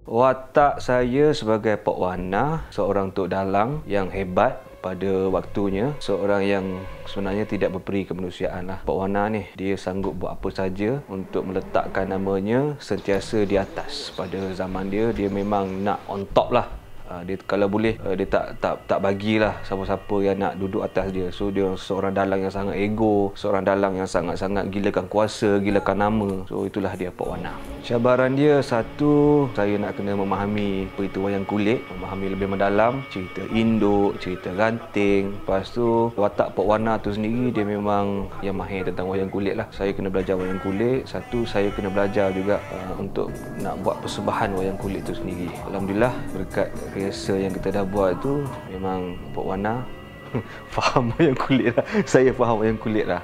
Watak saya sebagai Pok Wana, seorang Tok Dalang yang hebat pada waktunya, seorang yang sebenarnya tidak berperi kemanusiaan lah. Pok Wana ni, dia sanggup buat apa saja untuk meletakkan namanya sentiasa di atas. Pada zaman dia, dia memang nak on top lah. Dia kalau boleh dia tak bagilah siapa-siapa yang nak duduk atas dia. So dia seorang dalang yang sangat ego, seorang dalang yang sangat-sangat gilakan kuasa, gilakan nama. So itulah dia Pok Wana. Cabaran dia satu, saya nak kena memahami cerita wayang kulit, memahami lebih mendalam cerita induk, cerita ranting. Lepas tu watak Pok Wana tu sendiri, dia memang yang mahir tentang wayang kulit lah. Saya kena belajar wayang kulit. Satu, saya kena belajar juga untuk nak buat persembahan wayang kulit tu sendiri. Alhamdulillah, berkat rehearsal yang kita dah buat tu, memang Pok Wana faham wayang kulit lah. Saya faham wayang kulit lah.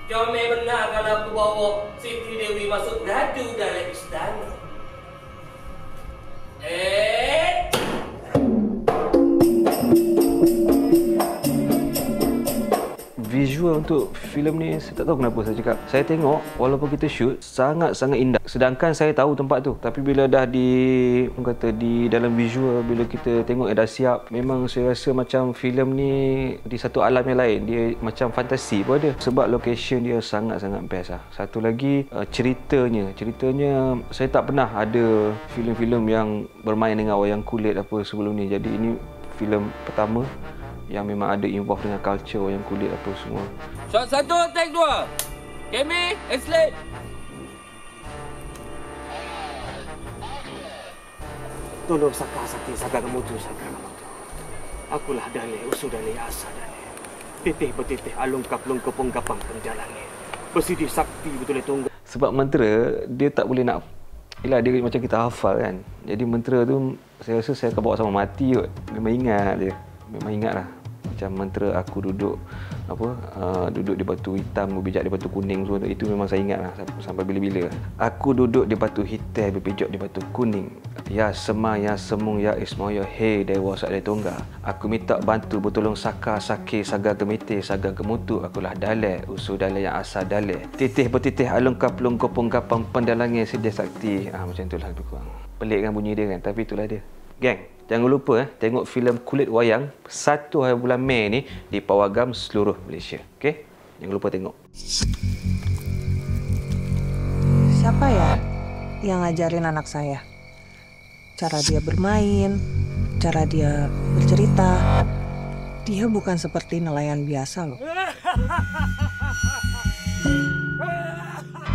Comel benar kalau aku bawa Siti Dewi masuk radu dalam istana. Visual untuk filem ni, saya tak tahu kenapa saya cakap. Saya tengok, walaupun kita shoot, sangat-sangat indah. Sedangkan saya tahu tempat tu. Tapi bila dah di dalam visual, bila kita tengok dah siap, memang saya rasa macam filem ni di satu alam yang lain. Dia macam fantasi pun ada. Sebab location dia sangat-sangat best lah. Satu lagi, ceritanya, saya tak pernah ada filem-filem yang bermain dengan wayang kulit apa sebelum ni. Jadi ini filem pertama yang memang ada involve dengan culture wayang kulit apa semua. Shot 1, take 2. Kemi, exit. Tolong saka kemutu. Akulah dalih, usul dalih, asa dalih. Titih bertitih, alung kaplung kepung kapang penjalannya. Bersidi sakti betul tunggu. Sebab mentera, dia tak boleh nak... Yelah, dia macam kita hafal kan. Jadi mentera tu, saya rasa saya akan bawa sama mati kot. Memang ingat dia. Memang ingat lah. Macam mantra aku duduk duduk di batu hitam, berbijak di batu kuning semua tu. Itu memang saya ingat lah sampai bila-bila. Aku duduk di batu hitam, berbijak di batu kuning. Ya sema, ya semung, ya ismoyo, hei dewa sak tunggal. Aku minta bantu bertolong saka, sake, saga gemite, saga gemutu. Akulah daleh, usul daleh yang asal daleh. Titih bertitih, alung kaplung kopong kapang pendalangnya sedia sakti. Macam itulah lebih kurang. Pelik kan bunyi dia kan, tapi itulah dia. Geng, jangan lupa tengok filem Kulit Wayang 1 hari bulan Mei ni di Pawagam seluruh Malaysia. Okey? Jangan lupa tengok. Siapa ya yang ngajarin anak saya? Cara dia bermain, cara dia bercerita. Dia bukan seperti nelayan biasa loh.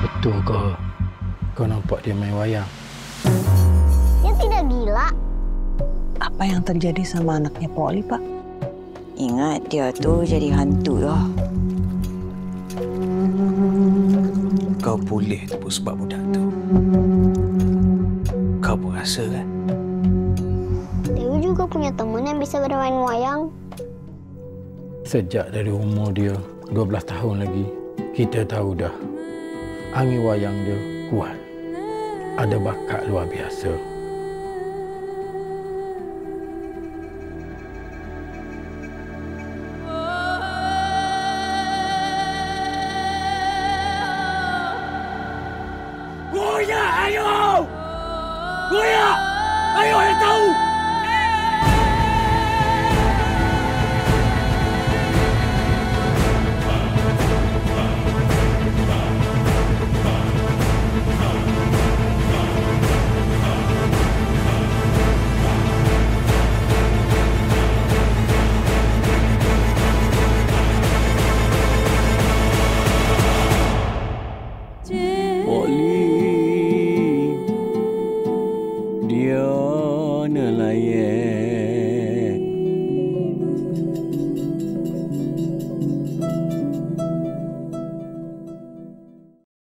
Betul ke? Kau nampak dia main wayang? Dia tidak gila. Apa yang terjadi sama anaknya Pak Oli, Pak? Ingat dia tu jadi hantu lah. Kau pulih tu pun sebab budak tu. Kau pun rasa kan? Dewi juga punya teman yang bisa bermain wayang. Sejak dari umur dia 12 tahun lagi, kita tahu dah angin wayang dia kuat. Ada bakat luar biasa. Ayo, yang tahu! Dia nelayan